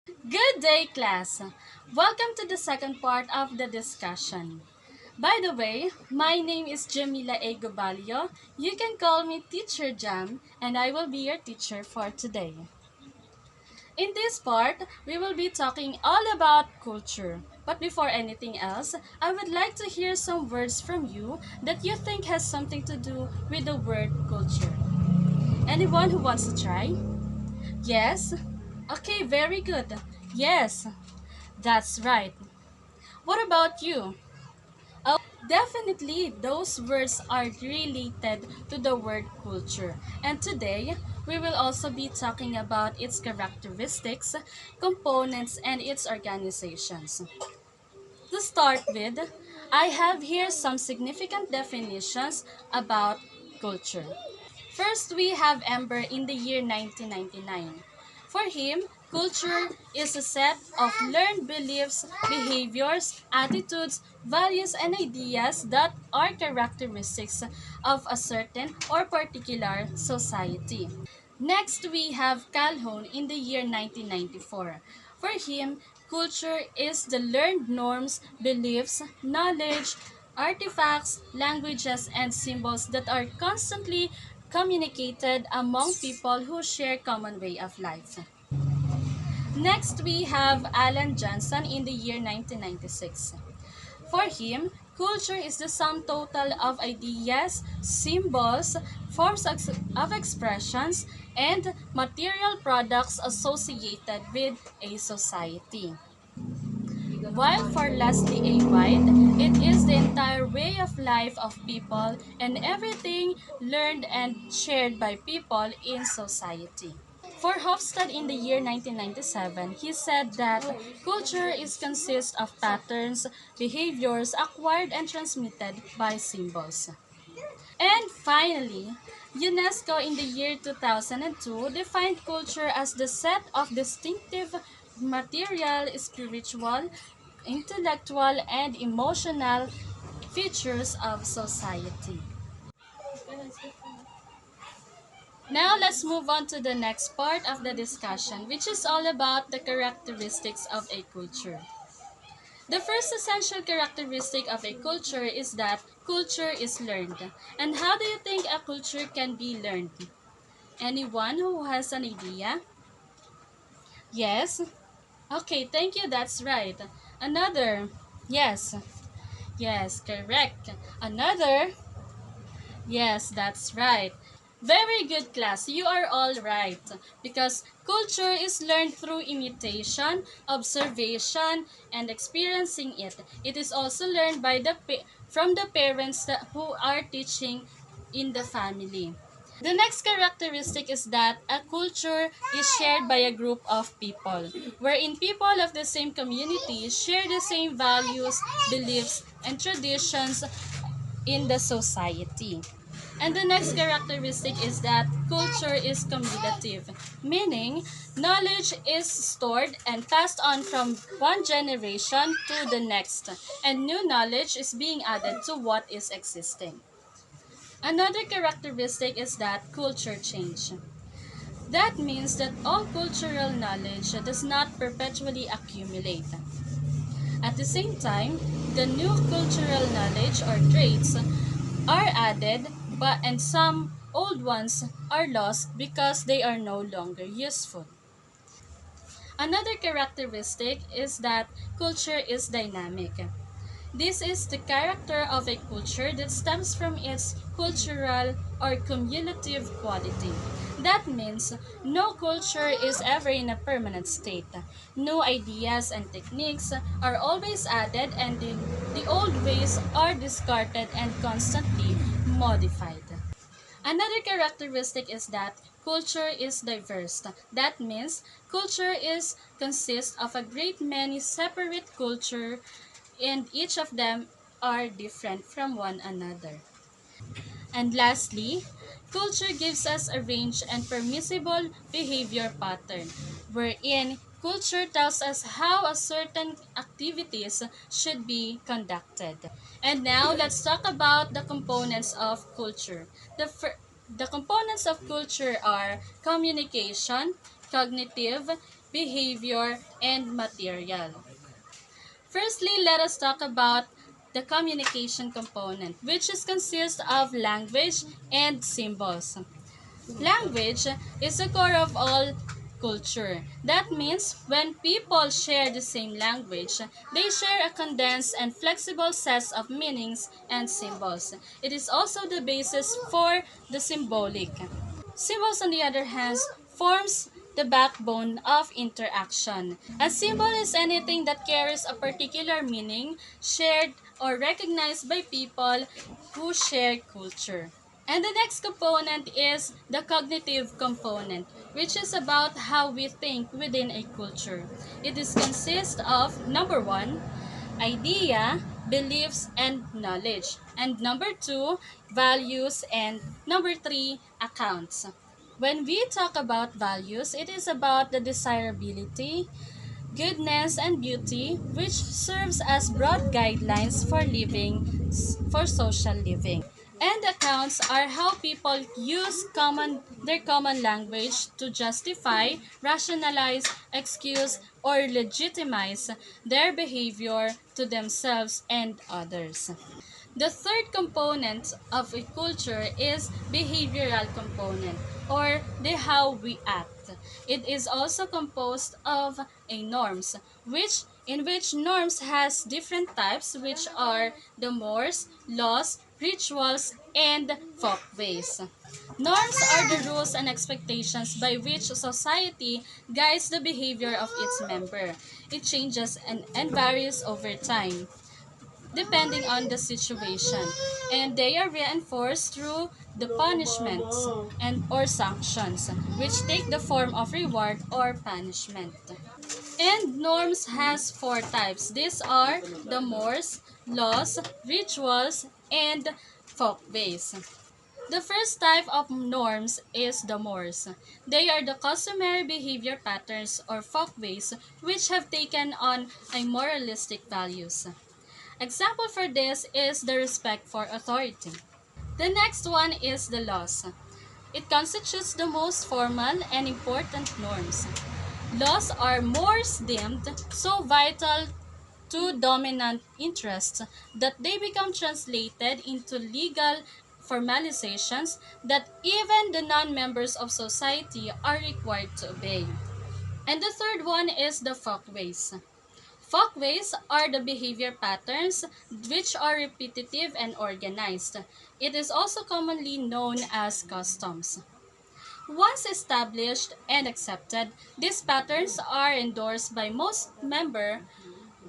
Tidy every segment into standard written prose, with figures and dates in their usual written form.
Good day, class. Welcome to the second part of the discussion. By the way, my name is Jamila A. Gobalio. You can call me Teacher Jam, and I will be your teacher for today. In this part, we will be talking all about culture. But before anything else, I would like to hear some words from you that you think has something to do with the word culture. Anyone who wants to try? Yes? Okay, very good. Yes, that's right. What about you? Oh, definitely, those words are related to the word culture. And today, we will also be talking about its characteristics, components, and its organizations. To start with, I have here some significant definitions about culture. First, we have Ember in the year 1999. For him, culture is a set of learned beliefs, behaviors, attitudes, values, and ideas that are characteristics of a certain or particular society. Next, we have Calhoun in the year 1994. For him, culture is the learned norms, beliefs, knowledge, artifacts, languages, and symbols that are constantly communicated among people who share common way of life. Next, we have Alan Johnson in the year 1996. For him, culture is the sum total of ideas, symbols, forms of expressions, and material products associated with a society. While for Leslie A. White, it is the entire way of life of people and everything learned and shared by people in society. For Hofstad in the year 1997, he said that culture is consists of patterns, behaviors acquired and transmitted by symbols. And finally, UNESCO in the year 2002 defined culture as the set of distinctive material, spiritual, intellectual, and emotional features of society. Now let's move on to the next part of the discussion, which is all about the characteristics of a culture. The first essential characteristic of a culture is that culture is learned. And how do you think a culture can be learned? Anyone who has an idea? Yes? Okay, thank you, that's right. Another? Yes. Yes, correct. Another? Yes, that's right. Very good, class. You are all right. Because culture is learned through imitation, observation, and experiencing it. It is also learned by from the parents who are teaching in the family. The next characteristic is that a culture is shared by a group of people, wherein people of the same community share the same values, beliefs, and traditions in the society. And the next characteristic is that culture is cumulative, meaning knowledge is stored and passed on from one generation to the next, and new knowledge is being added to what is existing. Another characteristic is that culture change. That means that all cultural knowledge does not perpetually accumulate. At the same time, the new cultural knowledge or traits are added, but and some old ones are lost because they are no longer useful. Another characteristic is that culture is dynamic. This is the character of a culture that stems from its cultural or cumulative quality. That means no culture is ever in a permanent state. New ideas and techniques are always added, and the old ways are discarded and constantly modified. Another characteristic is that culture is diverse. That means culture is consists of a great many separate culture, and each of them are different from one another. And lastly, culture gives us a range and permissible behavior pattern, wherein culture tells us how a certain activities should be conducted. And now let's talk about the components of culture. The components of culture are communication, cognitive, behavior, and material. Firstly, let us talk about the communication component, which is consists of language and symbols. Language is the core of all culture. That means when people share the same language, they share a condensed and flexible set of meanings and symbols. It is also the basis for the symbolic. Symbols, on the other hand, forms the backbone of interaction. A symbol is anything that carries a particular meaning, shared or recognized by people who share culture. And the next component is the cognitive component, which is about how we think within a culture. It is consists of number one, idea, beliefs, and knowledge. And number two, values. And number three, accounts. When we talk about values, it is about the desirability, goodness, and beauty, which serves as broad guidelines for living, for social living. And accounts are how people use their common language to justify, rationalize, excuse, or legitimize their behavior to themselves and others. The third component of a culture is behavioral component, or the how we act. It is also composed of a norms, which norms has different types, which are the mores, laws, rituals, and folkways. Norms are the rules and expectations by which society guides the behavior of its member. It changes and varies over time depending on the situation, and they are reinforced through the punishments and or sanctions, which take the form of reward or punishment. And norms has four types. These are the mores, laws, rituals, and folkways. The first type of norms is the mores. They are the customary behavior patterns or folkways which have taken on a moralistic values. Example for this is the respect for authority. The next one is the laws. It constitutes the most formal and important norms. Laws are more deemed so vital to dominant interests that they become translated into legal formalizations that even the non-members of society are required to obey. And the third one is the folkways. Folkways are the behavior patterns which are repetitive and organized. It is also commonly known as customs. Once established and accepted, these patterns are endorsed by most members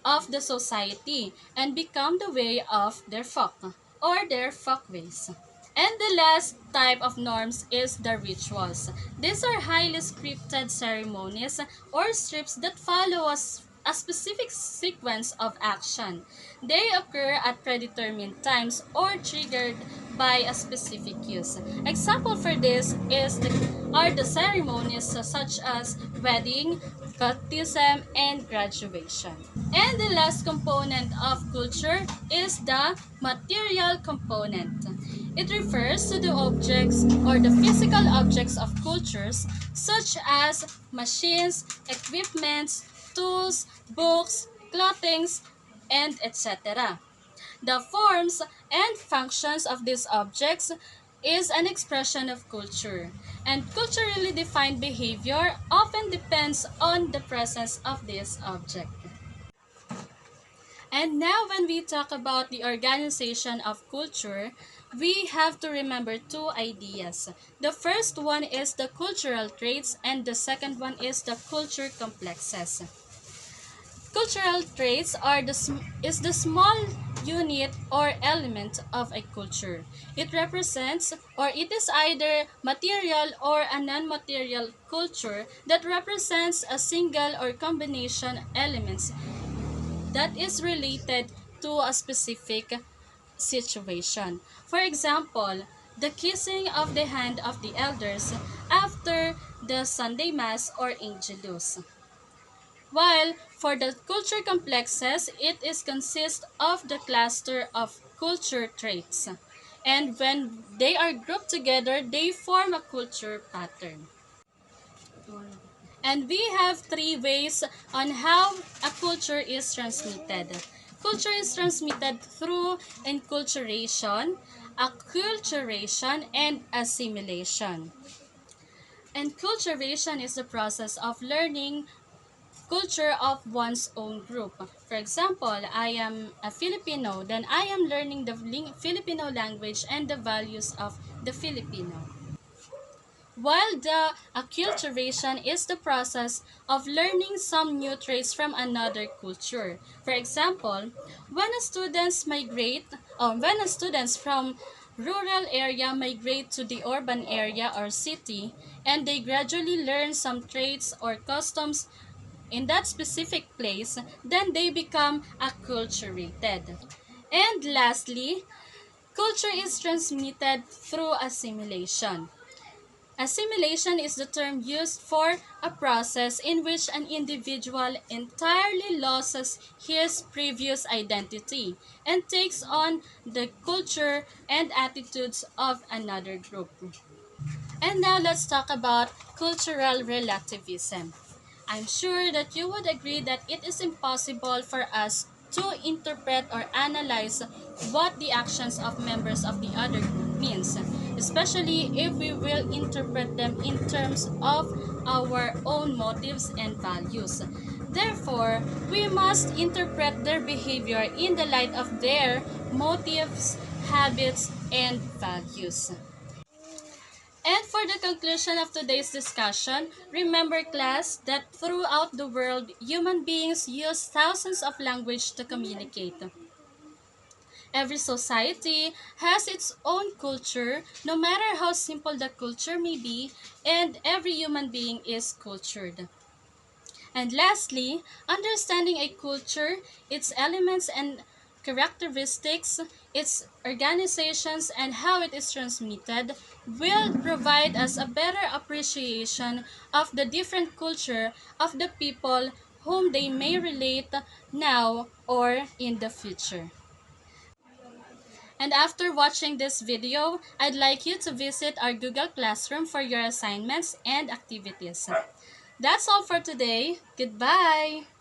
of the society and become the way of their folk or their folkways. And the last type of norms is the rituals. These are highly scripted ceremonies or strips that follow a specific sequence of action. They occur at predetermined times or triggered by a specific use. Example for this are the ceremonies such as wedding, baptism, and graduation. And the last component of culture is the material component. It refers to the objects or the physical objects of cultures such as machines, equipments, tools, books, clothing, and etc. The forms and functions of these objects is an expression of culture, and culturally defined behavior often depends on the presence of this object. And now when we talk about the organization of culture, we have to remember two ideas. The first one is the cultural traits and the second one is the culture complexes. Cultural traits is the small unit or element of a culture. It represents or it is either material or a non-material culture that represents a single or combination elements that is related to a specific situation. For example, the kissing of the hand of the elders after the Sunday Mass or Angelus. While for the culture complexes, it is consist of the cluster of culture traits. And when they are grouped together, they form a culture pattern. And we have three ways on how a culture is transmitted. Culture is transmitted through enculturation, acculturation, and assimilation. Enculturation is the process of learning culture of one's own group. For example, I am a Filipino, then I am learning the Filipino language and the values of the Filipino. While the acculturation is the process of learning some new traits from another culture. For example, when a students from rural area migrate to the urban area or city, and they gradually learn some traits or customs in that specific place, then they become acculturated. And lastly, culture is transmitted through assimilation. Assimilation is the term used for a process in which an individual entirely loses his previous identity and takes on the culture and attitudes of another group. And now let's talk about cultural relativism. I'm sure that you would agree that it is impossible for us to interpret or analyze what the actions of members of the other group means, especially if we will interpret them in terms of our own motives and values. Therefore, we must interpret their behavior in the light of their motives, habits, and values. And for the conclusion of today's discussion, remember class that throughout the world, human beings use thousands of languages to communicate. Every society has its own culture, no matter how simple the culture may be, and every human being is cultured. And lastly, understanding a culture, its elements and characteristics, its organizations, and how it is transmitted will provide us a better appreciation of the different culture of the people whom they may relate now or in the future. And after watching this video, I'd like you to visit our Google Classroom for your assignments and activities. That's all for today. Goodbye!